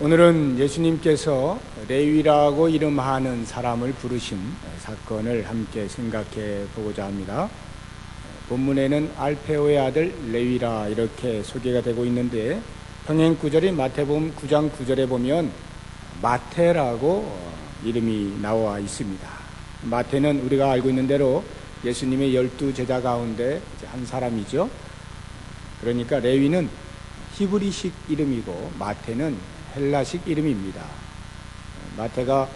오늘은 예수님께서 레위라고 이름하는 사람을 부르신 사건을 함께 생각해 보고자 합니다. 본문에는 알페오의 아들 레위라 이렇게 소개가 되고 있는데, 평행 구절인 마태복음 9장 9절에 보면 마태라고 이름이 나와 있습니다. 마태는 우리가 알고 있는 대로 예수님의 12제자 가운데 한 사람이죠. 그러니까 레위는 히브리식 이름이고 마태는 헬라식 이름입니다. 마태가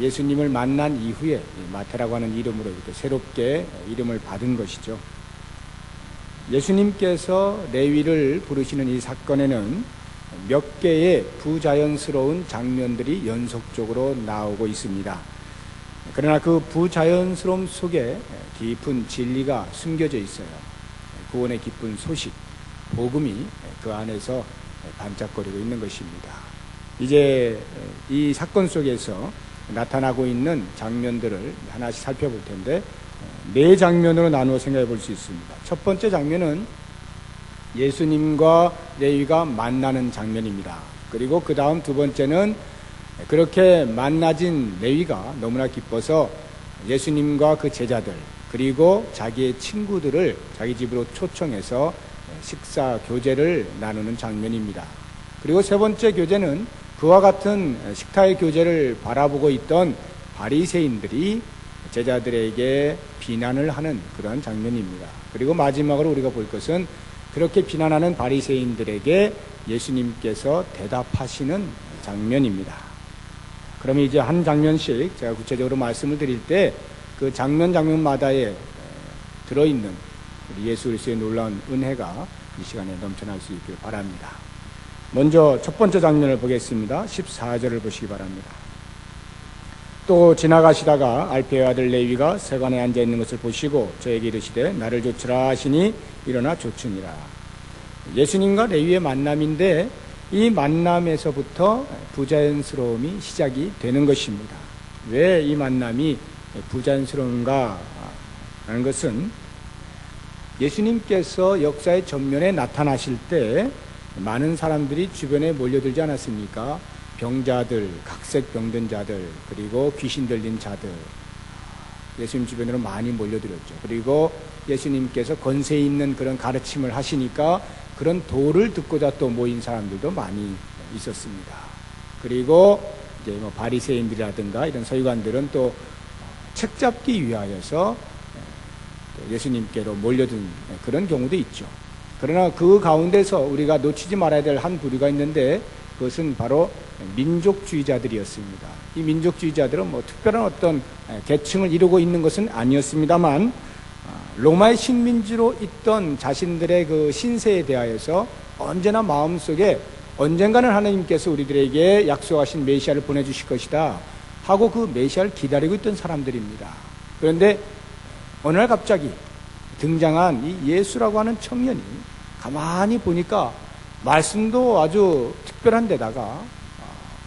예수님을 만난 이후에 마태라고 하는 이름으로 이렇게 새롭게 이름을 받은 것이죠. 예수님께서 레위를 부르시는 이 사건에는 몇 개의 부자연스러운 장면들이 연속적으로 나오고 있습니다. 그러나 그 부자연스러움 속에 깊은 진리가 숨겨져 있어요. 구원의 기쁜 소식, 복음이 그 안에서 반짝거리고 있는 것입니다. 이제 이 사건 속에서 나타나고 있는 장면들을 하나씩 살펴볼 텐데, 네 장면으로 나누어 생각해 볼 수 있습니다. 첫 번째 장면은 예수님과 레위가 만나는 장면입니다. 그리고 그 다음 두 번째는 그렇게 만나진 레위가 너무나 기뻐서 예수님과 그 제자들 그리고 자기의 친구들을 자기 집으로 초청해서 식사 교제를 나누는 장면입니다. 그리고 세 번째 교제는 그와 같은 식탁의 교제를 바라보고 있던 바리새인들이 제자들에게 비난을 하는 그런 장면입니다. 그리고 마지막으로 우리가 볼 것은 그렇게 비난하는 바리새인들에게 예수님께서 대답하시는 장면입니다. 그러면 이제 한 장면씩 제가 구체적으로 말씀을 드릴 때 그 장면마다에 들어있는 우리 예수 그리스도의 놀라운 은혜가 이 시간에 넘쳐날 수 있길 바랍니다. 먼저 첫 번째 장면을 보겠습니다. 14절을 보시기 바랍니다. 또 지나가시다가 알페의 아들 레위가 세관에 앉아 있는 것을 보시고 저에게 이르시되 나를 좇으라 하시니 일어나 좇으니라. 예수님과 레위의 만남인데 이 만남에서부터 부자연스러움이 시작이 되는 것입니다. 왜 이 만남이 부자연스러운가 하는 것은 예수님께서 역사의 전면에 나타나실 때 많은 사람들이 주변에 몰려들지 않았습니까? 병자들, 각색 병든 자들, 그리고 귀신 들린 자들, 예수님 주변으로 많이 몰려들었죠. 그리고 예수님께서 권세 있는 그런 가르침을 하시니까 그런 도를 듣고자 또 모인 사람들도 많이 있었습니다. 그리고 이제 뭐 바리새인들이라든가 이런 서기관들은 또 책 잡기 위하여서 예수님께로 몰려든 그런 경우도 있죠. 그러나 그 가운데서 우리가 놓치지 말아야 될 한 부류가 있는데 그것은 바로 민족주의자들이었습니다. 이 민족주의자들은 뭐 특별한 어떤 계층을 이루고 있는 것은 아니었습니다만 로마의 식민지로 있던 자신들의 그 신세에 대하여서 언제나 마음속에 언젠가는 하나님께서 우리들에게 약속하신 메시아를 보내주실 것이다 하고 그 메시아를 기다리고 있던 사람들입니다. 그런데 어느 날 갑자기 등장한 이 예수라고 하는 청년이 가만히 보니까 말씀도 아주 특별한 데다가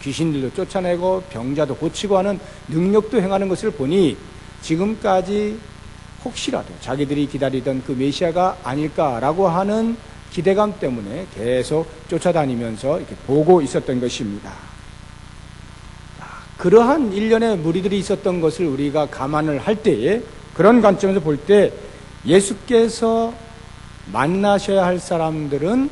귀신들도 쫓아내고 병자도 고치고 하는 능력도 행하는 것을 보니 지금까지 혹시라도 자기들이 기다리던 그 메시아가 아닐까라고 하는 기대감 때문에 계속 쫓아다니면서 이렇게 보고 있었던 것입니다. 그러한 일련의 무리들이 있었던 것을 우리가 감안을 할 때에 그런 관점에서 볼 때 예수께서 만나셔야 할 사람들은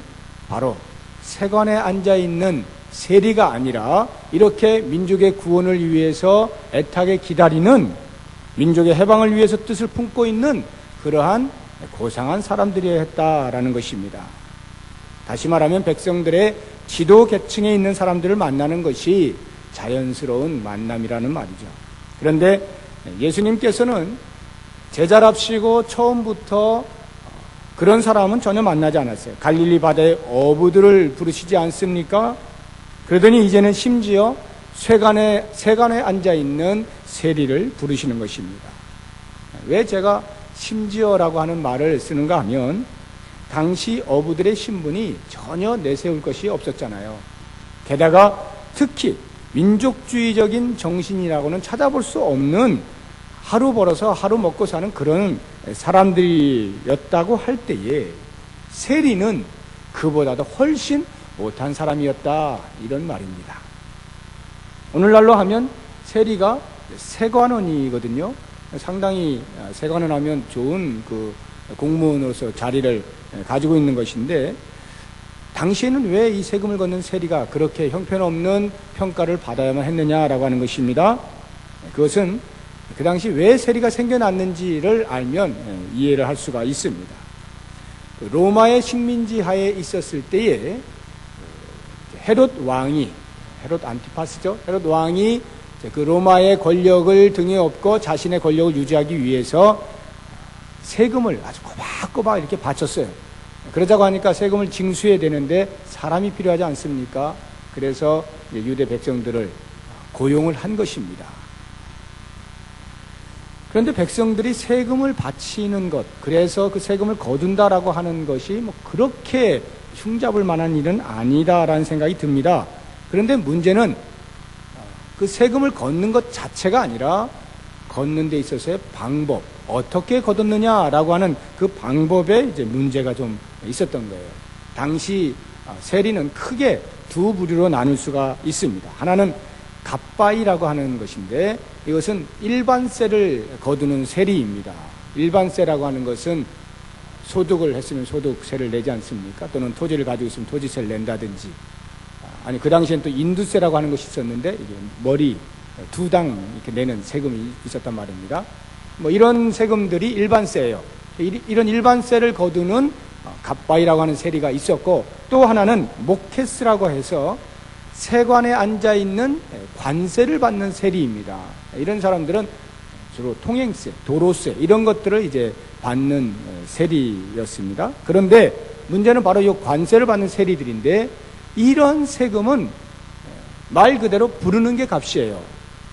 바로 세관에 앉아있는 세리가 아니라 이렇게 민족의 구원을 위해서 애타게 기다리는 민족의 해방을 위해서 뜻을 품고 있는 그러한 고상한 사람들이어야 했다라는 것입니다. 다시 말하면 백성들의 지도 계층에 있는 사람들을 만나는 것이 자연스러운 만남이라는 말이죠. 그런데 예수님께서는 제자랍시고 처음부터 그런 사람은 전혀 만나지 않았어요. 갈릴리 바다의 어부들을 부르시지 않습니까? 그러더니 이제는 심지어 세관에 앉아있는 세리를 부르시는 것입니다. 왜 제가 심지어라고 하는 말을 쓰는가 하면 당시 어부들의 신분이 전혀 내세울 것이 없었잖아요. 게다가 특히 민족주의적인 정신이라고는 찾아볼 수 없는 하루 벌어서 하루 먹고 사는 그런 사람들이었다고 할 때에 세리는 그보다도 훨씬 못한 사람이었다, 이런 말입니다. 오늘날로 하면 세리가 세관원이거든요. 상당히 세관원 하면 좋은 그 공무원으로서 자리를 가지고 있는 것인데, 당시에는 왜 이 세금을 걷는 세리가 그렇게 형편없는 평가를 받아야만 했느냐라고 하는 것입니다. 그것은 그 당시 왜 세리가 생겨났는지를 알면 이해를 할 수가 있습니다. 로마의 식민지 하에 있었을 때에 헤롯 안티파스죠. 헤롯 왕이 그 로마의 권력을 등에 업고 자신의 권력을 유지하기 위해서 세금을 아주 꼬박꼬박 이렇게 바쳤어요. 그러자고 하니까 세금을 징수해야 되는데 사람이 필요하지 않습니까? 그래서 유대 백성들을 고용을 한 것입니다. 그런데 백성들이 세금을 바치는 것, 그래서 그 세금을 거둔다라고 하는 것이 뭐 그렇게 흉잡을 만한 일은 아니다라는 생각이 듭니다. 그런데 문제는 그 세금을 걷는 것 자체가 아니라 걷는 데 있어서의 방법, 어떻게 걷었느냐라고 하는 그 방법에 이제 문제가 좀 있었던 거예요. 당시 세리는 크게 두 부류로 나눌 수가 있습니다. 하나는 갑바이라고 하는 것인데, 이것은 일반세를 거두는 세리입니다. 일반세라고 하는 것은 소득을 했으면 소득세를 내지 않습니까? 또는 토지를 가지고 있으면 토지세를 낸다든지, 아니 그 당시엔 또 인두세라고 하는 것이 있었는데, 이게 머리 두 당 이렇게 내는 세금이 있었단 말입니다. 뭐 이런 세금들이 일반세예요. 이런 일반세를 거두는 갑바이라고 하는 세리가 있었고, 또 하나는 모케스라고 해서 세관에 앉아 있는 관세를 받는 세리입니다. 이런 사람들은 주로 통행세, 도로세 이런 것들을 이제 받는 세리였습니다. 그런데 문제는 바로 이 관세를 받는 세리들인데, 이런 세금은 말 그대로 부르는 게 값이에요.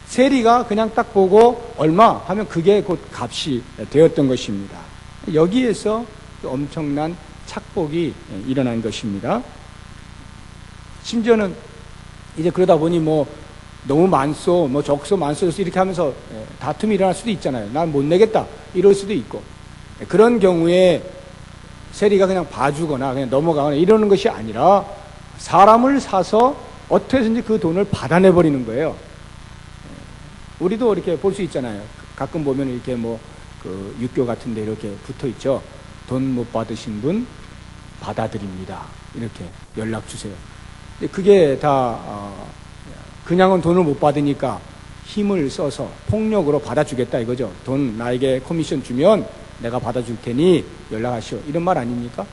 세리가 그냥 딱 보고 얼마 하면 그게 곧 값이 되었던 것입니다. 여기에서 엄청난 착복이 일어난 것입니다. 심지어는 이제 그러다 보니 뭐 너무 많소, 뭐 적소, 많소 이렇게 하면서 다툼이 일어날 수도 있잖아요. 난 못 내겠다 이럴 수도 있고, 그런 경우에 세리가 그냥 봐주거나 그냥 넘어가거나 이러는 것이 아니라 사람을 사서 어떻게 해서든지 그 돈을 받아내버리는 거예요. 우리도 이렇게 볼 수 있잖아요. 가끔 보면 이렇게 뭐 그 육교 같은데 이렇게 붙어 있죠. 돈 못 받으신 분 받아드립니다. 이렇게 연락 주세요. 그게 다 그냥은 돈을 못 받으니까 힘을 써서 폭력으로 받아주겠다 이거죠. 돈 나에게 커미션 주면 내가 받아줄 테니 연락하시오, 이런 말 아닙니까?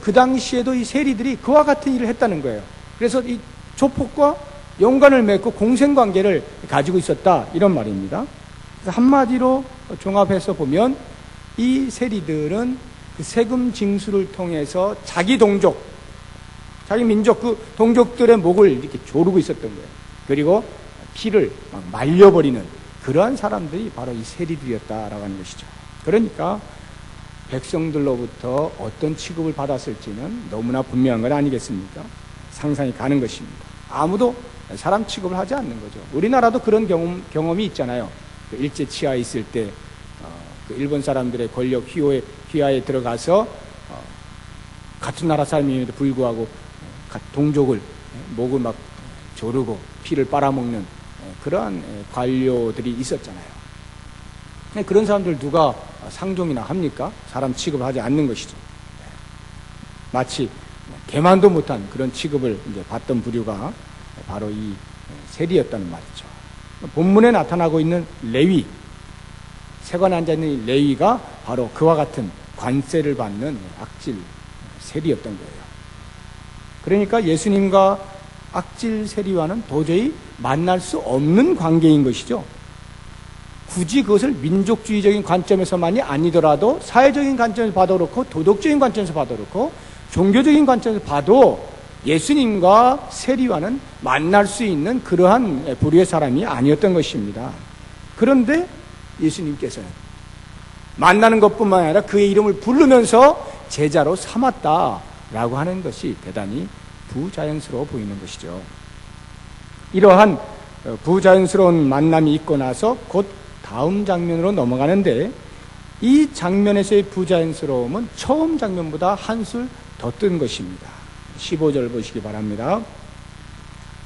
그 당시에도 이 세리들이 그와 같은 일을 했다는 거예요. 그래서 이 조폭과 연관을 맺고 공생관계를 가지고 있었다, 이런 말입니다. 한마디로 종합해서 보면 이 세리들은 그 세금 징수를 통해서 자기 동족, 자기 민족, 그 동족들의 목을 이렇게 조르고 있었던 거예요. 그리고 피를 막 말려버리는 그러한 사람들이 바로 이 세리들이었다라고 하는 것이죠. 그러니까 백성들로부터 어떤 취급을 받았을지는 너무나 분명한 건 아니겠습니까? 상상이 가는 것입니다. 아무도 사람 취급을 하지 않는 거죠. 우리나라도 그런 경험이 있잖아요. 그 일제 치하에 있을 때 그 일본 사람들의 권력 휘하에 들어가서 같은 나라 사람임에도 불구하고 동족을 목을 막 조르고 피를 빨아먹는 그러한 관료들이 있었잖아요. 그런 사람들 누가 상종이나 합니까? 사람 취급을 하지 않는 것이죠. 마치 개만도 못한 그런 취급을 이제 받던 부류가 바로 이 세리였다는 말이죠. 본문에 나타나고 있는 레위, 세관에 앉아있는 이 레위가 바로 그와 같은 관세를 받는 악질 세리였던 거예요. 그러니까 예수님과 악질 세리와는 도저히 만날 수 없는 관계인 것이죠. 굳이 그것을 민족주의적인 관점에서만이 아니더라도 사회적인 관점에서 봐도 그렇고 도덕적인 관점에서 봐도 그렇고 종교적인 관점에서 봐도 예수님과 세리와는 만날 수 있는 그러한 부류의 사람이 아니었던 것입니다. 그런데 예수님께서는 만나는 것뿐만 아니라 그의 이름을 부르면서 제자로 삼았다라고 하는 것이 대단히 부자연스러워 보이는 것이죠. 이러한 부자연스러운 만남이 있고 나서 곧 다음 장면으로 넘어가는데, 이 장면에서의 부자연스러움은 처음 장면보다 한술 더 뜬 것입니다. 15절 보시기 바랍니다.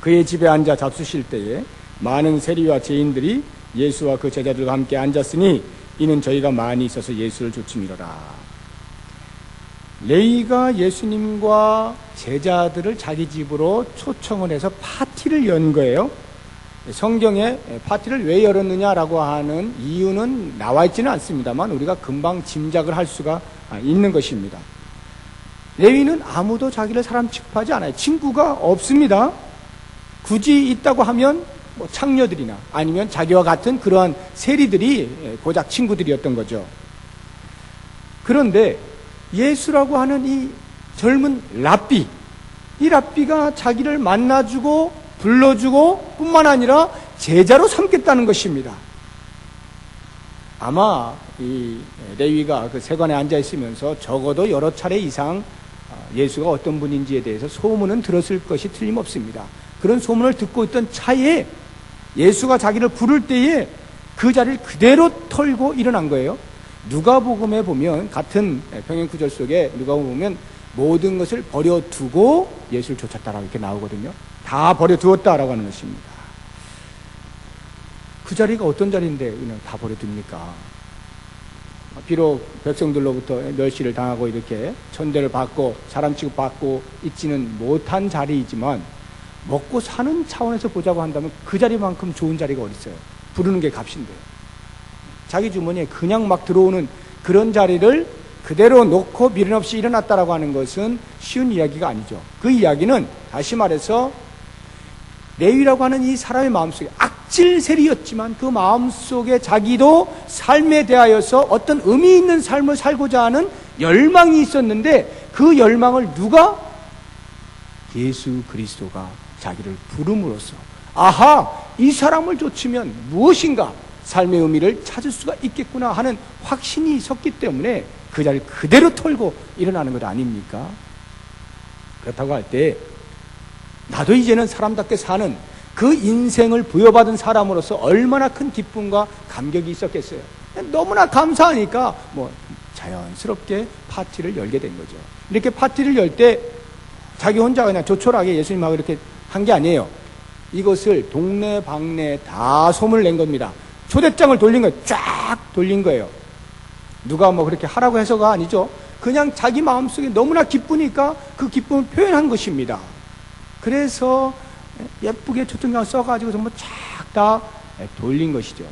그의 집에 앉아 잡수실 때에 많은 세리와 죄인들이 예수와 그 제자들과 함께 앉았으니 이는 저희가 많이 있어서 예수를 조침이로라. 레위가 예수님과 제자들을 자기 집으로 초청을 해서 파티를 연 거예요. 성경에 파티를 왜 열었느냐라고 하는 이유는 나와 있지는 않습니다만 우리가 금방 짐작을 할 수가 있는 것입니다. 레위는 아무도 자기를 사람 취급하지 않아요. 친구가 없습니다. 굳이 있다고 하면 뭐 창녀들이나 아니면 자기와 같은 그러한 세리들이 고작 친구들이었던 거죠. 그런데 예수라고 하는 이 젊은 랍비, 이 랍비가 자기를 만나주고 불러주고 뿐만 아니라 제자로 삼겠다는 것입니다. 아마 이 레위가 그 세관에 앉아 있으면서 적어도 여러 차례 이상 예수가 어떤 분인지에 대해서 소문은 들었을 것이 틀림없습니다. 그런 소문을 듣고 있던 차에 예수가 자기를 부를 때에 그 자리를 그대로 털고 일어난 거예요. 누가복음에 보면 같은 평행 구절 속에 누가복음에 보면 모든 것을 버려두고 예수를 쫓았다라고 이렇게 나오거든요. 다 버려두었다라고 하는 것입니다. 그 자리가 어떤 자리인데 그냥 다 버려둡니까? 비록 백성들로부터 멸시를 당하고 이렇게 천대를 받고 사람 취급받고 있지는 못한 자리이지만 먹고 사는 차원에서 보자고 한다면 그 자리만큼 좋은 자리가 어디 있어요? 부르는 게 값인데요. 자기 주머니에 그냥 막 들어오는 그런 자리를 그대로 놓고 미련 없이 일어났다라고 하는 것은 쉬운 이야기가 아니죠. 그 이야기는 다시 말해서 레위라고 하는 이 사람의 마음속에 악질세리였지만 그 마음속에 자기도 삶에 대하여서 어떤 의미 있는 삶을 살고자 하는 열망이 있었는데 그 열망을 누가? 예수 그리스도가 자기를 부름으로써 아하! 이 사람을 좇으면 무엇인가 삶의 의미를 찾을 수가 있겠구나 하는 확신이 있었기 때문에 그 자리를 그대로 털고 일어나는 것 아닙니까? 그렇다고 할 때 나도 이제는 사람답게 사는 그 인생을 부여받은 사람으로서 얼마나 큰 기쁨과 감격이 있었겠어요. 너무나 감사하니까 뭐 자연스럽게 파티를 열게 된 거죠. 이렇게 파티를 열 때 자기 혼자 그냥 조촐하게 예수님하고 이렇게 한 게 아니에요. 이것을 동네 방네 다 소문을 낸 겁니다. 초대장을 돌린 거예요. 쫙 돌린 거예요. 누가 뭐 그렇게 하라고 해서가 아니죠. 그냥 자기 마음속에 너무나 기쁘니까 그 기쁨을 표현한 것입니다. 그래서 예쁘게 초청장을 써가지고 전부 쫙 다 돌린 것이죠.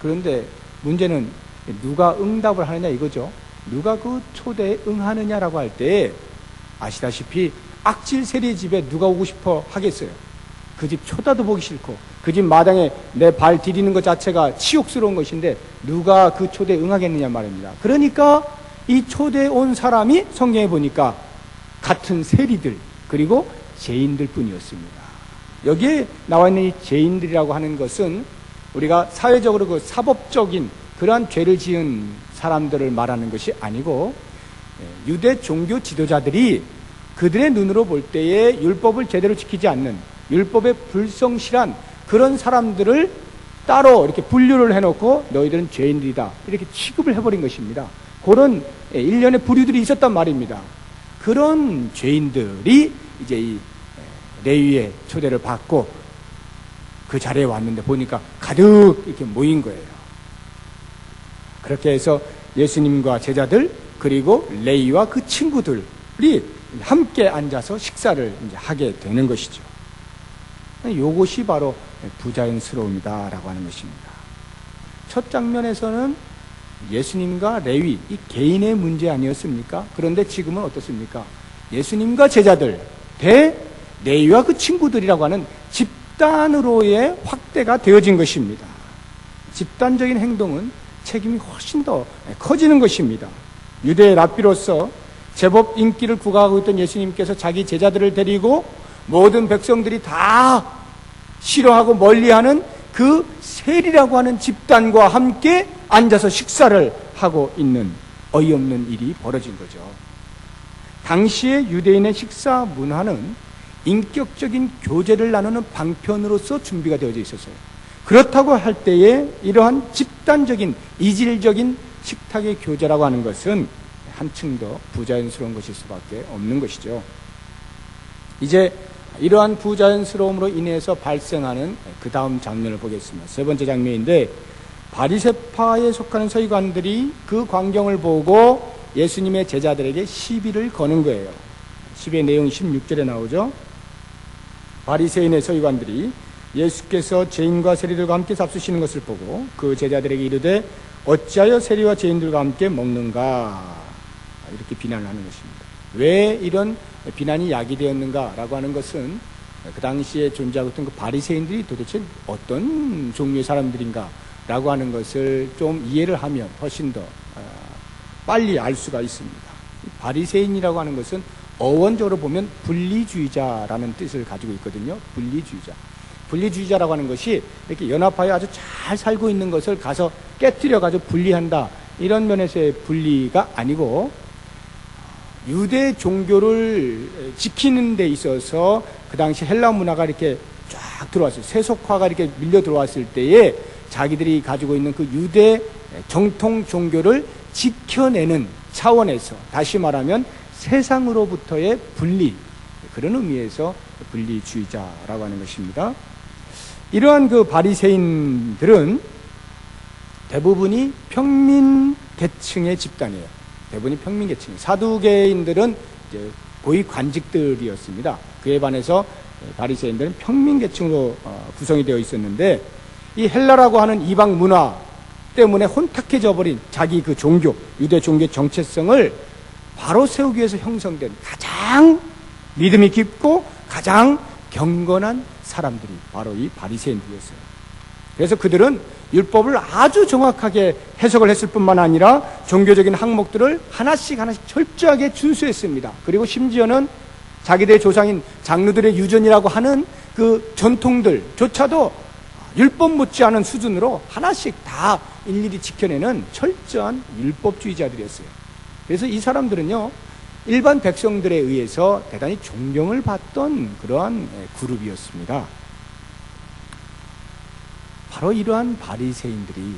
그런데 문제는 누가 응답을 하느냐 이거죠. 누가 그 초대에 응하느냐라고 할 때 아시다시피 악질 세리 집에 누가 오고 싶어 하겠어요. 그 집 쳐다도 보기 싫고 그 집 마당에 내 발 디디는 것 자체가 치욕스러운 것인데 누가 그 초대에 응하겠느냐 말입니다. 그러니까 이 초대에 온 사람이 성경에 보니까 같은 세리들 그리고 죄인들 뿐이었습니다. 여기에 나와 있는 이 죄인들이라고 하는 것은 우리가 사회적으로 그 사법적인 그러한 죄를 지은 사람들을 말하는 것이 아니고 유대 종교 지도자들이 그들의 눈으로 볼 때에 율법을 제대로 지키지 않는 율법에 불성실한 그런 사람들을 따로 이렇게 분류를 해놓고 너희들은 죄인들이다 이렇게 취급을 해버린 것입니다. 그런 일련의 부류들이 있었단 말입니다. 그런 죄인들이 이제 이 레위의 초대를 받고 그 자리에 왔는데 보니까 가득 이렇게 모인 거예요. 그렇게 해서 예수님과 제자들 그리고 레위와 그 친구들이 함께 앉아서 식사를 이제 하게 되는 것이죠. 이것이 바로 부자연스러움이다라고 하는 것입니다. 첫 장면에서는 예수님과 레위 이 개인의 문제 아니었습니까? 그런데 지금은 어떻습니까? 예수님과 제자들 대 레위와 그 친구들이라고 하는 집단으로의 확대가 되어진 것입니다. 집단적인 행동은 책임이 훨씬 더 커지는 것입니다. 유대의 랍비로서 제법 인기를 구가하고 있던 예수님께서 자기 제자들을 데리고 모든 백성들이 다 싫어하고 멀리하는 그 세리라고 하는 집단과 함께 앉아서 식사를 하고 있는 어이없는 일이 벌어진 거죠. 당시의 유대인의 식사 문화는 인격적인 교제를 나누는 방편으로서 준비가 되어져 있었어요. 그렇다고 할 때에 이러한 집단적인 이질적인 식탁의 교제라고 하는 것은 한층 더 부자연스러운 것일 수밖에 없는 것이죠. 이제 이러한 부자연스러움으로 인해서 발생하는 그 다음 장면을 보겠습니다. 세 번째 장면인데, 바리새파에 속하는 서기관들이 그 광경을 보고 예수님의 제자들에게 시비를 거는 거예요. 시비의 내용이 16절에 나오죠. 바리새인의 서기관들이 예수께서 죄인과 세리들과 함께 잡수시는 것을 보고 그 제자들에게 이르되 어찌하여 세리와 죄인들과 함께 먹는가, 이렇게 비난을 하는 것입니다. 왜 이런 비난이 야기되었는가라고 하는 것은 그 당시에 존재하고 있던 그 바리새인들이 도대체 어떤 종류의 사람들인가라고 하는 것을 좀 이해를 하면 훨씬 더 빨리 알 수가 있습니다. 바리새인이라고 하는 것은 어원적으로 보면 분리주의자라는 뜻을 가지고 있거든요. 분리주의자. 분리주의자라고 하는 것이 이렇게 연합하여 아주 잘 살고 있는 것을 가서 깨뜨려가지고 분리한다, 이런 면에서의 분리가 아니고, 유대 종교를 지키는 데 있어서 그 당시 헬라 문화가 이렇게 쫙 들어왔어요. 세속화가 이렇게 밀려 들어왔을 때에 자기들이 가지고 있는 그 유대 정통 종교를 지켜내는 차원에서, 다시 말하면 세상으로부터의 분리, 그런 의미에서 분리주의자라고 하는 것입니다. 이러한 그 바리새인들은 대부분이 평민 계층의 집단이에요. 대부분이 평민 계층이에요. 사두개인들은 이제 고위 관직들이었습니다. 그에 반해서 바리새인들은 평민 계층으로 구성이 되어 있었는데, 이 헬라라고 하는 이방 문화 때문에 혼탁해져 버린 자기 그 종교, 유대 종교의 정체성을 바로 세우기 위해서 형성된 가장 믿음이 깊고 가장 경건한 사람들이 바로 이 바리새인들이었어요. 그래서 그들은 율법을 아주 정확하게 해석을 했을 뿐만 아니라 종교적인 항목들을 하나씩 철저하게 준수했습니다. 그리고 심지어는 자기들의 조상인 장로들의 유전이라고 하는 그 전통들조차도 율법 못지않은 수준으로 하나씩 다 일일이 지켜내는 철저한 율법주의자들이었어요. 그래서 이 사람들은요, 일반 백성들에 의해서 대단히 존경을 받던 그러한 그룹이었습니다. 바로 이러한 바리새인들이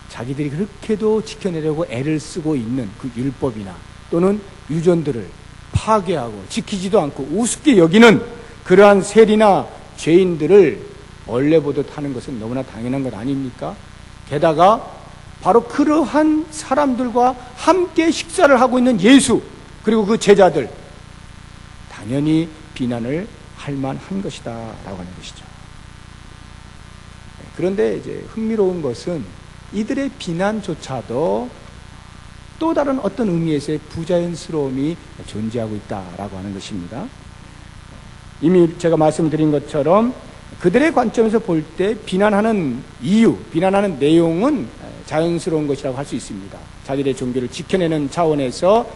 자기들이 그렇게도 지켜내려고 애를 쓰고 있는 그 율법이나 또는 유전들을 파괴하고 지키지도 않고 우습게 여기는 그러한 세리나 죄인들을 원래 보듯 하는 것은 너무나 당연한 것 아닙니까? 게다가 바로 그러한 사람들과 함께 식사를 하고 있는 예수, 그리고 그 제자들, 당연히 비난을 할 만한 것이다 라고 하는 것이죠. 그런데 이제 흥미로운 것은 이들의 비난조차도 또 다른 어떤 의미에서의 부자연스러움이 존재하고 있다라고 하는 것입니다. 이미 제가 말씀드린 것처럼 그들의 관점에서 볼 때 비난하는 이유, 비난하는 내용은 자연스러운 것이라고 할 수 있습니다. 자기들의 종교를 지켜내는 차원에서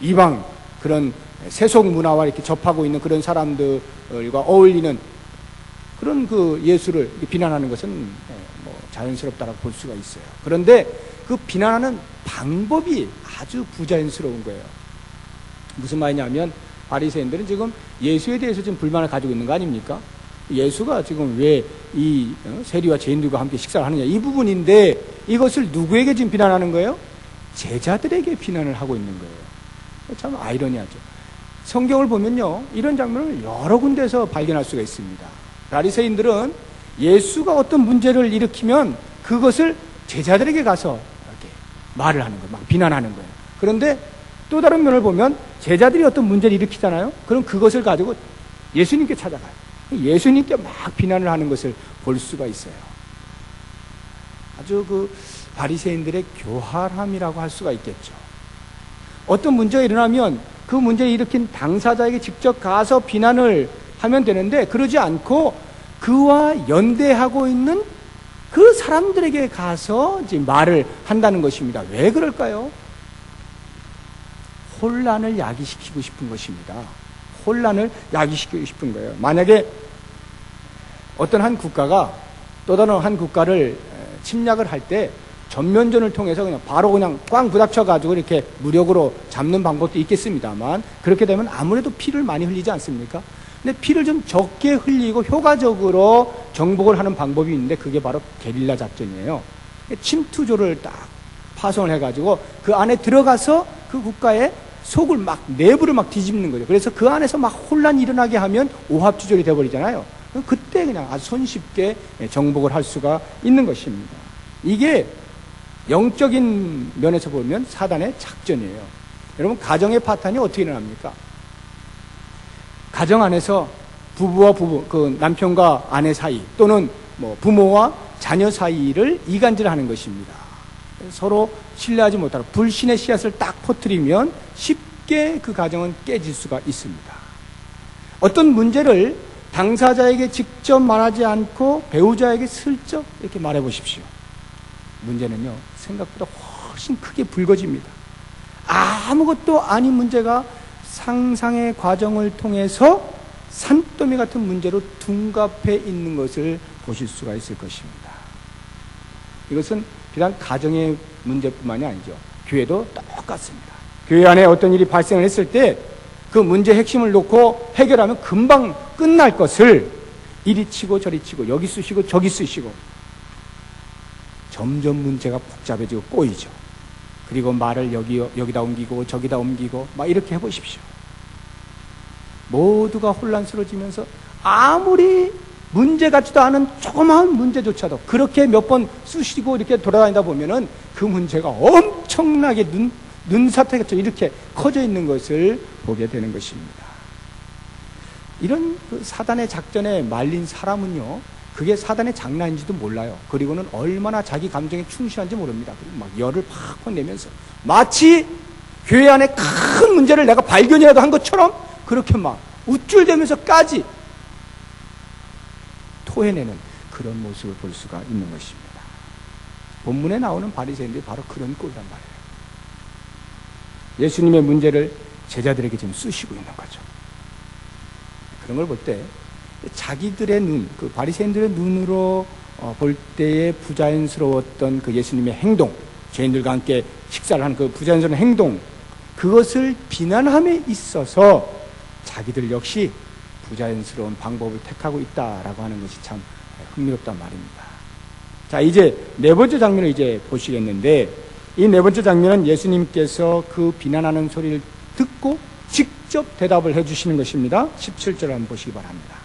이방 그런 세속 문화와 이렇게 접하고 있는 그런 사람들과 어울리는 그런 그 예수를 비난하는 것은 자연스럽다라고 볼 수가 있어요. 그런데 그 비난하는 방법이 아주 부자연스러운 거예요. 무슨 말이냐면 바리새인들은 지금 예수에 대해서 지금 불만을 가지고 있는 거 아닙니까? 예수가 지금 왜 이 세리와 죄인들과 함께 식사를 하느냐, 이 부분인데 이것을 누구에게 지금 비난하는 거예요? 제자들에게 비난을 하고 있는 거예요. 참 아이러니하죠. 성경을 보면요, 이런 장면을 여러 군데서 발견할 수가 있습니다. 바리새인들은 예수가 어떤 문제를 일으키면 그것을 제자들에게 가서 이렇게 말을 하는 거예요. 막 비난하는 거예요. 그런데 또 다른 면을 보면 제자들이 어떤 문제를 일으키잖아요. 그럼 그것을 가지고 예수님께 찾아가요. 예수님께 막 비난을 하는 것을 볼 수가 있어요. 아주 그 바리새인들의 교활함이라고 할 수가 있겠죠. 어떤 문제가 일어나면 그 문제를 일으킨 당사자에게 직접 가서 비난을 하면 되는데, 그러지 않고 그와 연대하고 있는 그 사람들에게 가서 이제 말을 한다는 것입니다. 왜 그럴까요? 혼란을 야기시키고 싶은 것입니다. 혼란을 야기시키고 싶은 거예요. 만약에 어떤 한 국가가 또 다른 한 국가를 침략을 할 때 전면전을 통해서 그냥 바로 그냥 꽝 부닥쳐가지고 이렇게 무력으로 잡는 방법도 있겠습니다만, 그렇게 되면 아무래도 피를 많이 흘리지 않습니까? 근데 피를 좀 적게 흘리고 효과적으로 정복을 하는 방법이 있는데, 그게 바로 게릴라 작전이에요. 침투조를 딱 파송을 해가지고 그 안에 들어가서 그 국가의 속을 막 내부를 막 뒤집는 거죠. 그래서 그 안에서 막 혼란이 일어나게 하면 오합지졸이 되어버리잖아요. 그때 그냥 아주 손쉽게 정복을 할 수가 있는 것입니다. 이게 영적인 면에서 보면 사단의 작전이에요. 여러분, 가정의 파탄이 어떻게 일어납니까? 가정 안에서 부부와 부부, 그 남편과 아내 사이, 또는 뭐 부모와 자녀 사이를 이간질하는 것입니다. 서로 신뢰하지 못하고 불신의 씨앗을 딱 퍼뜨리면 쉽게 그 가정은 깨질 수가 있습니다. 어떤 문제를 당사자에게 직접 말하지 않고 배우자에게 슬쩍 이렇게 말해 보십시오. 문제는요, 생각보다 훨씬 크게 불거집니다. 아무것도 아닌 문제가 상상의 과정을 통해서 산더미 같은 문제로 둔갑해 있는 것을 보실 수가 있을 것입니다. 이것은 비단 가정의 문제뿐만이 아니죠. 교회도 똑같습니다. 교회 안에 어떤 일이 발생을 했을 때 그 문제의 핵심을 놓고 해결하면 금방 끝날 것을 이리 치고 저리 치고 여기 쑤시고 저기 쑤시고 점점 문제가 복잡해지고 꼬이죠. 그리고 말을 여기다 옮기고 저기다 옮기고 막 이렇게 해보십시오. 모두가 혼란스러워지면서 아무리 문제 같지도 않은 조그마한 문제조차도 그렇게 몇 번 쑤시고 이렇게 돌아다니다 보면은 그 문제가 엄청나게 눈사태같이 이렇게 커져 있는 것을 보게 되는 것입니다. 이런 그 사단의 작전에 말린 사람은요, 그게 사단의 장난인지도 몰라요. 그리고는 얼마나 자기 감정에 충실한지 모릅니다. 그리고 막 열을 팍팍 내면서 마치 교회 안에 큰 문제를 내가 발견이라도 한 것처럼 그렇게 막 우쭐대면서까지 토해내는 그런 모습을 볼 수가 있는 것입니다. 본문에 나오는 바리새인들이 바로 그런 꼴이란 말이에요. 예수님의 문제를 제자들에게 지금 쑤시고 있는 거죠. 그런 걸 볼 때 자기들의 눈, 그 바리새인들의 눈으로 볼 때에 부자연스러웠던 그 예수님의 행동, 죄인들과 함께 식사를 하는 그 부자연스러운 행동, 그것을 비난함에 있어서 자기들 역시 부자연스러운 방법을 택하고 있다라고 하는 것이 참 흥미롭단 말입니다. 자, 이제 네 번째 장면을 이제 보시겠는데, 이 네 번째 장면은 예수님께서 그 비난하는 소리를 듣고 직접 대답을 해주시는 것입니다. 17절 한번 보시기 바랍니다.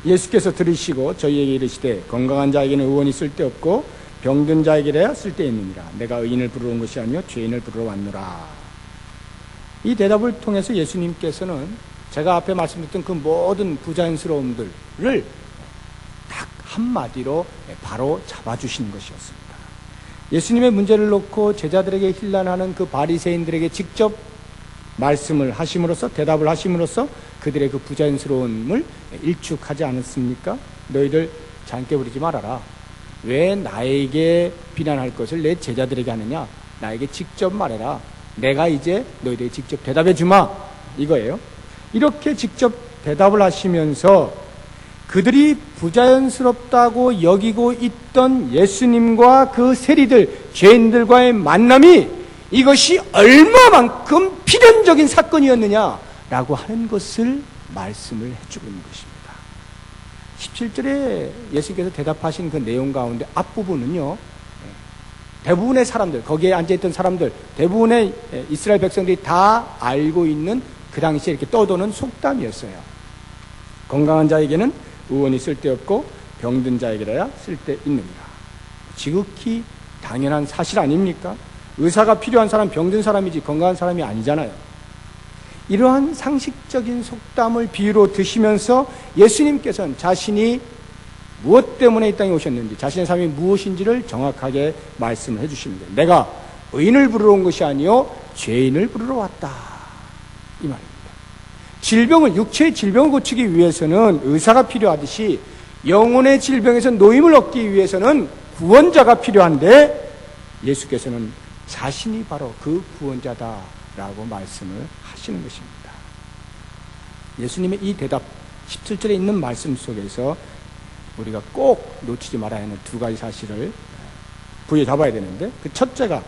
예수께서 들으시고 저희에게 이르시되 건강한 자에게는 의원이 쓸데없고 병든 자에게라야 쓸데있느니라. 내가 의인을 부르러 온 것이 아니요 죄인을 부르러 왔노라. 이 대답을 통해서 예수님께서는 제가 앞에 말씀드렸던 그 모든 부자연스러움들을 딱 한마디로 바로 잡아주시는 것이었습니다. 예수님의 문제를 놓고 제자들에게 힐난하는 그 바리새인들에게 직접 말씀을 하심으로써, 대답을 하심으로써 그들의 그 부자연스러움을 일축하지 않았습니까? 너희들 잔깨 부리지 말아라. 왜 나에게 비난할 것을 내 제자들에게 하느냐? 나에게 직접 말해라. 내가 이제 너희들에게 직접 대답해 주마. 이거예요. 이렇게 직접 대답을 하시면서 그들이 부자연스럽다고 여기고 있던 예수님과 그 세리들, 죄인들과의 만남이 이것이 얼마만큼 필연적인 사건이었느냐라고 하는 것을 말씀을 해주고 있는 것입니다. 17절에 예수님께서 대답하신 그 내용 가운데 앞부분은요, 대부분의 사람들, 거기에 앉아있던 사람들, 대부분의 이스라엘 백성들이 다 알고 있는 그 당시에 이렇게 떠도는 속담이었어요. 건강한 자에게는 의원이 쓸데없고 병든 자에게라야 쓸데있느니라. 지극히 당연한 사실 아닙니까? 의사가 필요한 사람, 병든 사람이지 건강한 사람이 아니잖아요. 이러한 상식적인 속담을 비유로 드시면서 예수님께서는 자신이 무엇 때문에 이 땅에 오셨는지, 자신의 삶이 무엇인지를 정확하게 말씀을 해주십니다. 내가 의인을 부르러 온 것이 아니요 죄인을 부르러 왔다, 이 말입니다. 질병을, 육체의 질병을 고치기 위해서는 의사가 필요하듯이 영혼의 질병에서 노임을 얻기 위해서는 구원자가 필요한데, 예수께서는 자신이 바로 그 구원자다라고 말씀을 하시는 것입니다. 예수님의 이 대답 17절에 있는 말씀 속에서 우리가 꼭 놓치지 말아야 하는 두 가지 사실을 부여잡아야 되는데, 그 첫째가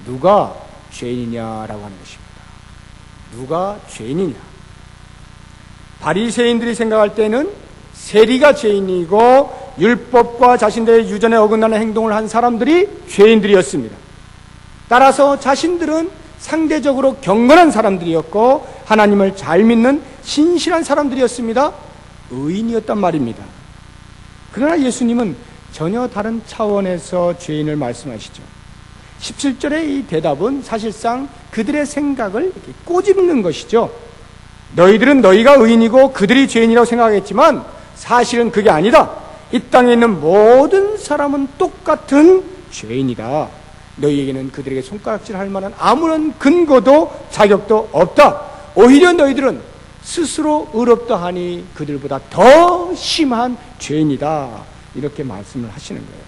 누가 죄인이냐라고 하는 것입니다. 누가 죄인이냐. 바리새인들이 생각할 때는 세리가 죄인이고 율법과 자신들의 유전에 어긋나는 행동을 한 사람들이 죄인들이었습니다. 따라서 자신들은 상대적으로 경건한 사람들이었고 하나님을 잘 믿는 신실한 사람들이었습니다. 의인이었단 말입니다. 그러나 예수님은 전혀 다른 차원에서 죄인을 말씀하시죠. 17절의 이 대답은 사실상 그들의 생각을 이렇게 꼬집는 것이죠. 너희들은 너희가 의인이고 그들이 죄인이라고 생각하겠지만 사실은 그게 아니다. 이 땅에 있는 모든 사람은 똑같은 죄인이다. 너희에게는 그들에게 손가락질할 만한 아무런 근거도 자격도 없다. 오히려 너희들은 스스로 의롭다 하니 그들보다 더 심한 죄인이다. 이렇게 말씀을 하시는 거예요.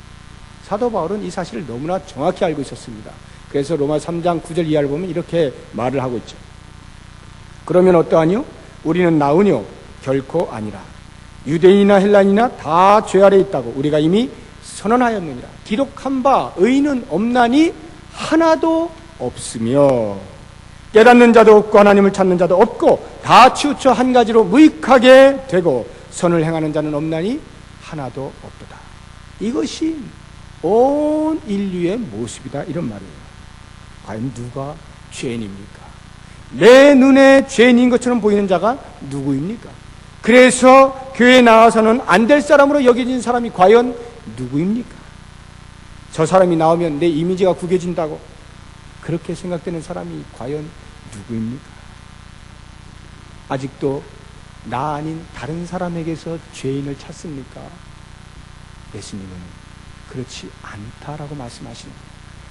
사도 바울은 이 사실을 너무나 정확히 알고 있었습니다. 그래서 로마 3장 9절 이하를 보면 이렇게 말을 하고 있죠. 그러면 어떠하뇨? 우리는 나으뇨? 결코 아니라. 유대인이나 헬라인이나 다 죄 아래 있다고 우리가 이미 선언하였느니라. 기록한 바 의인은 없나니 하나도 없으며 깨닫는 자도 없고 하나님을 찾는 자도 없고 다 치우쳐 한 가지로 무익하게 되고 선을 행하는 자는 없나니 하나도 없도다. 이것이 온 인류의 모습이다. 이런 말이에요. 과연 누가 죄인입니까? 내 눈에 죄인인 것처럼 보이는 자가 누구입니까? 그래서 교회에 나와서는 안 될 사람으로 여겨진 사람이 과연 누구입니까? 저 사람이 나오면 내 이미지가 구겨진다고 그렇게 생각되는 사람이 과연 누구입니까? 아직도 나 아닌 다른 사람에게서 죄인을 찾습니까? 예수님은 그렇지 않다라고 말씀하시는 거예요.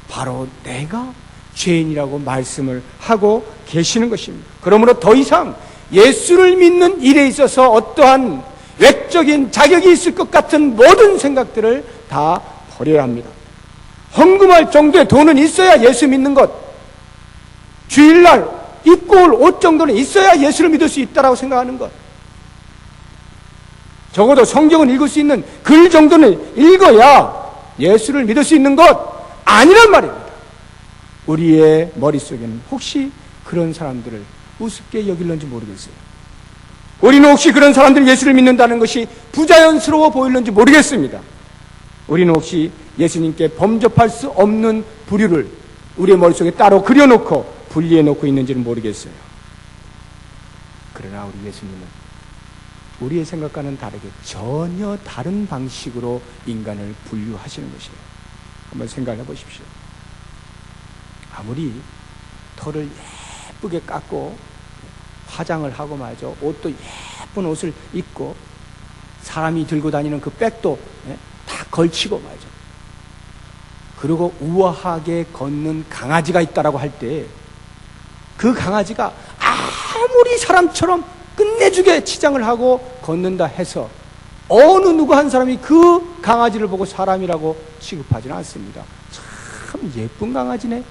바로 내가 죄인이라고 말씀을 하고 계시는 것입니다. 그러므로 더 이상 예수를 믿는 일에 있어서 어떠한 외적인 자격이 있을 것 같은 모든 생각들을 다 버려야 합니다. 헌금할 정도의 돈은 있어야 예수 믿는 것, 주일날 입고 올 옷 정도는 있어야 예수를 믿을 수 있다고 생각하는 것, 적어도 성경을 읽을 수 있는 글 정도는 읽어야 예수를 믿을 수 있는 것 아니란 말입니다. 우리의 머릿속에는 혹시 그런 사람들을 우습게 여길런지 모르겠어요. 우리는 혹시 그런 사람들이 예수를 믿는다는 것이 부자연스러워 보일는지 모르겠습니다. 우리는 혹시 예수님께 범접할 수 없는 부류를 우리의 머릿속에 따로 그려놓고 분리해 놓고 있는지는 모르겠어요. 그러나 우리 예수님은 우리의 생각과는 다르게 전혀 다른 방식으로 인간을 분류하시는 것이에요. 한번 생각해 보십시오. 아무리 털을 예쁘게 깎고 화장을 하고 말이죠. 옷도 예쁜 옷을 입고 사람이 들고 다니는 그 백도 다 걸치고 말이죠. 그리고 우아하게 걷는 강아지가 있다라고 할 때 그 강아지가 아무리 사람처럼 끝내주게 치장을 하고 걷는다 해서 어느 누구 한 사람이 그 강아지를 보고 사람이라고 취급하지는 않습니다. 참 예쁜 강아지네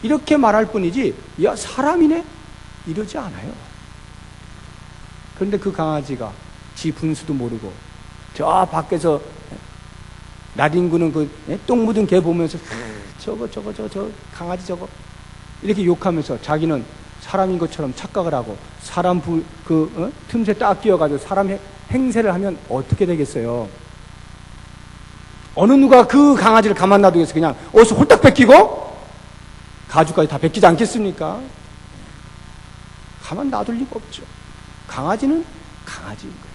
이렇게 말할 뿐이지 야 사람이네 이러지 않아요. 그런데 그 강아지가 지 분수도 모르고 저 밖에서 나뒹구는 그 똥 묻은 개 보면서 저 강아지 저거 이렇게 욕하면서 자기는 사람인 것처럼 착각을 하고 사람 틈새 딱 끼어가지고 사람 행세를 하면 어떻게 되겠어요? 어느 누가 그 강아지를 가만 놔두겠어? 그냥 옷을 홀딱 벗기고 가죽까지 다 벗기지 않겠습니까? 가만 놔둘 리가 없죠. 강아지는 강아지인 거예요.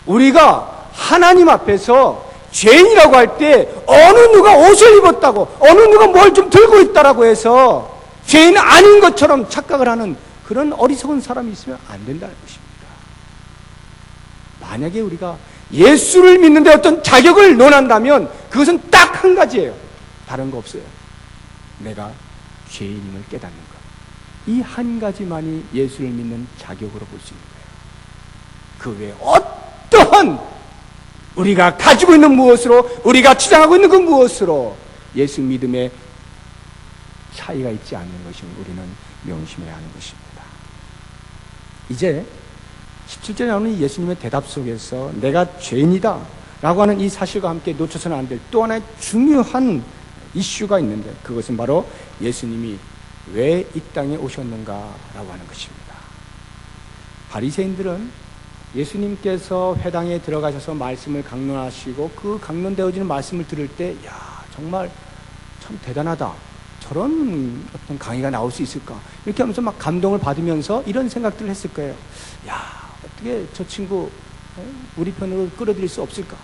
우리가 하나님 앞에서 죄인이라고 할 때 어느 누가 옷을 입었다고 어느 누가 뭘 좀 들고 있다라고 해서 죄인 아닌 것처럼 착각을 하는 그런 어리석은 사람이 있으면 안 된다는 것입니다. 만약에 우리가 예수를 믿는데 어떤 자격을 논한다면 그것은 딱 한 가지예요. 다른 거 없어요. 내가 죄인임을 깨닫는 것. 이 한 가지만이 예수를 믿는 자격으로 볼 수 있는 거예요. 그 외에 어떠한 우리가 가지고 있는 무엇으로 우리가 주장하고 있는 그 무엇으로 예수 믿음에 차이가 있지 않는 것임을 우리는 명심해야 하는 것입니다. 이제 17절에 나오는 예수님의 대답 속에서 내가 죄인이다 라고 하는 이 사실과 함께 놓쳐서는 안 될 또 하나의 중요한 이슈가 있는데 그것은 바로 예수님이 왜 이 땅에 오셨는가 라고 하는 것입니다. 바리새인들은 예수님께서 회당에 들어가셔서 말씀을 강론하시고 그 강론되어지는 말씀을 들을 때 야 정말 참 대단하다 저런 어떤 강의가 나올 수 있을까? 이렇게 하면서 막 감동을 받으면서 이런 생각들을 했을 거예요. 야, 어떻게 저 친구 우리 편으로 끌어들일 수 없을까?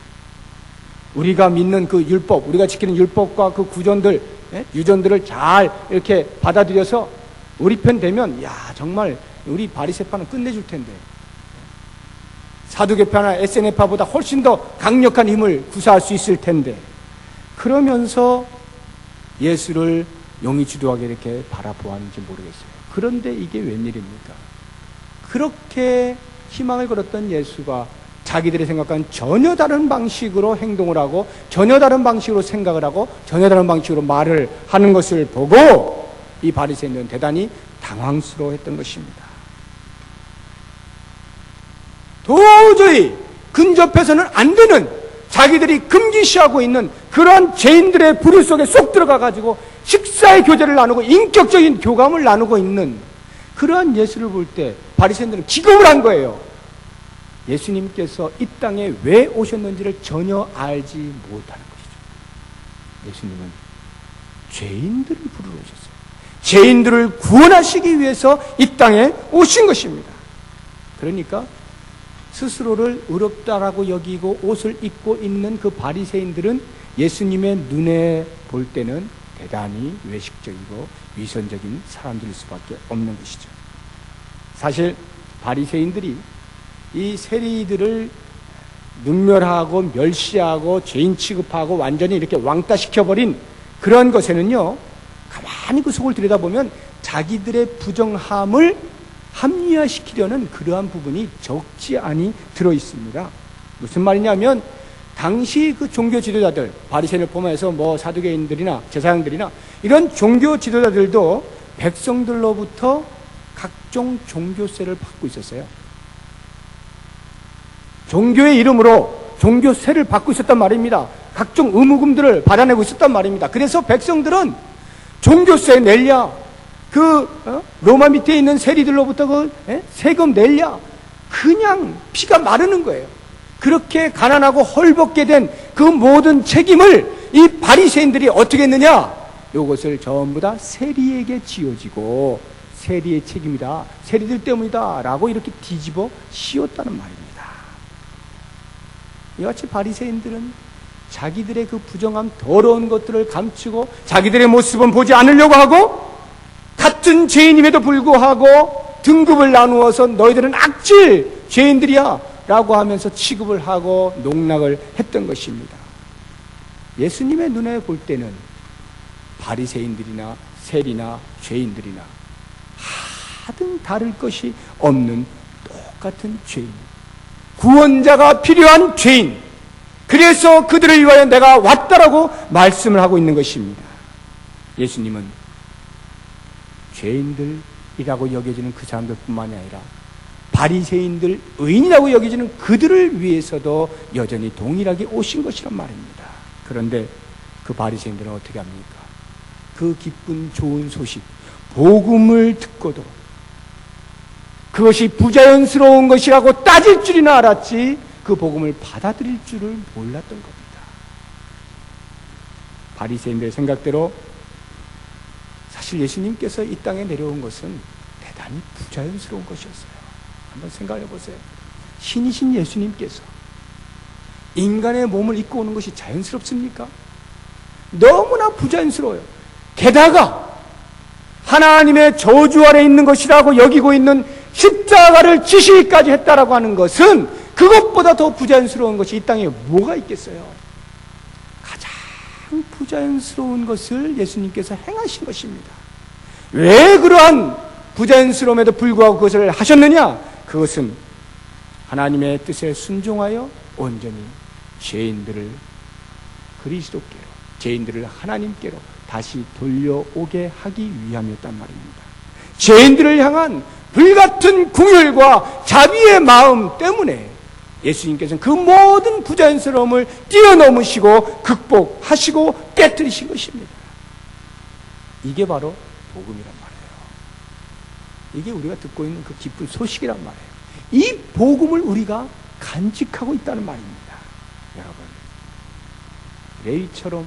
우리가 믿는 그 율법, 우리가 지키는 율법과 그 구전들, 유전들을 잘 이렇게 받아들여서 우리 편 되면, 야, 정말 우리 바리새파는 끝내줄 텐데. 사두개파나 SNF파보다 훨씬 더 강력한 힘을 구사할 수 있을 텐데. 그러면서 예수를 용이 주도하게 이렇게 바라보았는지 모르겠어요. 그런데 이게 웬일입니까? 그렇게 희망을 걸었던 예수가 자기들이 생각한 전혀 다른 방식으로 행동을 하고 전혀 다른 방식으로 생각을 하고 전혀 다른 방식으로 말을 하는 것을 보고 이 바리새인들은 대단히 당황스러워했던 것입니다. 도저히 근접해서는 안 되는, 자기들이 금기시하고 있는 그러한 죄인들의 부류 속에 쏙 들어가가지고 식사의 교제를 나누고 인격적인 교감을 나누고 있는 그러한 예수를 볼 때 바리새인들은 기겁을 한 거예요. 예수님께서 이 땅에 왜 오셨는지를 전혀 알지 못하는 것이죠. 예수님은 죄인들을 부르러 오셨어요. 죄인들을 구원하시기 위해서 이 땅에 오신 것입니다. 그러니까 스스로를 의롭다라고 여기고 옷을 입고 있는 그 바리새인들은 예수님의 눈에 볼 때는 대단히 외식적이고 위선적인 사람들일 수밖에 없는 것이죠. 사실 바리새인들이 이 세리들을 능멸하고 멸시하고 죄인 취급하고 완전히 이렇게 왕따시켜버린 그런 것에는요, 가만히 그 속을 들여다보면 자기들의 부정함을 합리화시키려는 그러한 부분이 적지 않이 들어있습니다. 무슨 말이냐면 당시 그 종교 지도자들, 바리새인을 포함해서 뭐 사두개인들이나 제사장들이나 이런 종교 지도자들도 백성들로부터 각종 종교세를 받고 있었어요. 종교의 이름으로 종교세를 받고 있었단 말입니다. 각종 의무금들을 받아내고 있었단 말입니다. 그래서 백성들은 종교세 낼랴, 로마 밑에 있는 세리들로부터 세금 낼랴, 그냥 피가 마르는 거예요. 그렇게 가난하고 헐벗게 된 그 모든 책임을 이 바리새인들이 어떻게 했느냐? 이것을 전부 다 세리에게 지어지고 세리의 책임이다, 세리들 때문이다 라고 이렇게 뒤집어 씌웠다는 말입니다. 이같이 바리새인들은 자기들의 그 부정함, 더러운 것들을 감추고 자기들의 모습은 보지 않으려고 하고 같은 죄인임에도 불구하고 등급을 나누어서 너희들은 악질 죄인들이야 라고 하면서 취급을 하고 농락을 했던 것입니다. 예수님의 눈에 볼 때는 바리새인들이나 세리나 죄인들이나 하등 다를 것이 없는 똑같은 죄인, 구원자가 필요한 죄인, 그래서 그들을 위하여 내가 왔다라고 말씀을 하고 있는 것입니다. 예수님은 죄인들이라고 여겨지는 그 사람들뿐만이 아니라 바리새인들, 의인이라고 여겨지는 그들을 위해서도 여전히 동일하게 오신 것이란 말입니다. 그런데 그 바리새인들은 어떻게 합니까? 그 기쁜 좋은 소식, 복음을 듣고도 그것이 부자연스러운 것이라고 따질 줄이나 알았지 그 복음을 받아들일 줄을 몰랐던 겁니다. 바리새인들의 생각대로 사실 예수님께서 이 땅에 내려온 것은 대단히 부자연스러운 것이었어요. 한번 생각해 보세요. 신이신 예수님께서 인간의 몸을 입고 오는 것이 자연스럽습니까? 너무나 부자연스러워요. 게다가 하나님의 저주 아래 있는 것이라고 여기고 있는 십자가를 지시기까지 했다라고 하는 것은 그것보다 더 부자연스러운 것이 이 땅에 뭐가 있겠어요? 가장 부자연스러운 것을 예수님께서 행하신 것입니다. 왜 그러한 부자연스러움에도 불구하고 그것을 하셨느냐? 그것은 하나님의 뜻에 순종하여 온전히 죄인들을 그리스도께로, 죄인들을 하나님께로 다시 돌려오게 하기 위함이었단 말입니다. 죄인들을 향한 불같은 긍휼과 자비의 마음 때문에 예수님께서는 그 모든 부자연스러움을 뛰어넘으시고 극복하시고 깨뜨리신 것입니다. 이게 바로 복음이란 말이에요. 이게 우리가 듣고 있는 그 기쁜 소식이란 말이에요. 이 복음을 우리가 간직하고 있다는 말입니다. 여러분, 레위처럼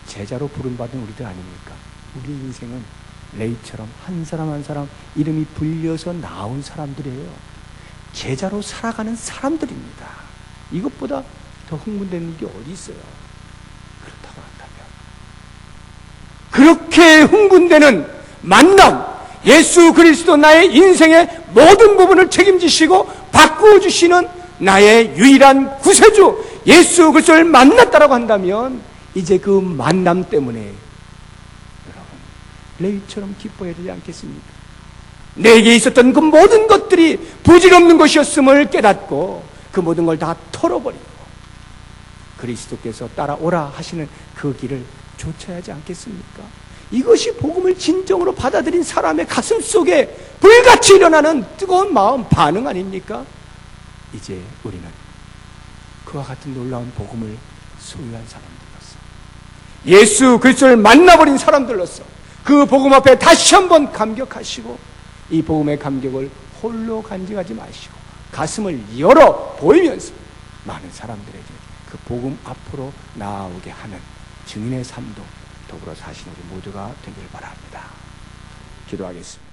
제자로 부름받은 우리들 아닙니까? 우리 인생은 레이처럼 한 사람 한 사람 이름이 불려서 나온 사람들이에요. 제자로 살아가는 사람들입니다. 이것보다 더 흥분되는 게 어디 있어요? 그렇다고 한다면 그렇게 흥분되는 만남, 예수 그리스도 나의 인생의 모든 부분을 책임지시고 바꾸어 주시는 나의 유일한 구세주 예수 그리스도를 만났다라고 한다면 이제 그 만남 때문에 여러분 레위처럼 기뻐해야 되지 않겠습니까? 내게 있었던 그 모든 것들이 부질없는 것이었음을 깨닫고 그 모든 걸 다 털어버리고 그리스도께서 따라오라 하시는 그 길을 좇아야 하지 않겠습니까? 이것이 복음을 진정으로 받아들인 사람의 가슴 속에 불같이 일어나는 뜨거운 마음 반응 아닙니까? 이제 우리는 그와 같은 놀라운 복음을 소유한 사람들로서 예수 그리스도를 만나버린 사람들로서 그 복음 앞에 다시 한번 감격하시고 이 복음의 감격을 홀로 간직하지 마시고 가슴을 열어 보이면서 많은 사람들에게 그 복음 앞으로 나아오게 하는 증인의 삶도 더불어 사시는 우리 모두가 되길 바랍니다. 기도하겠습니다.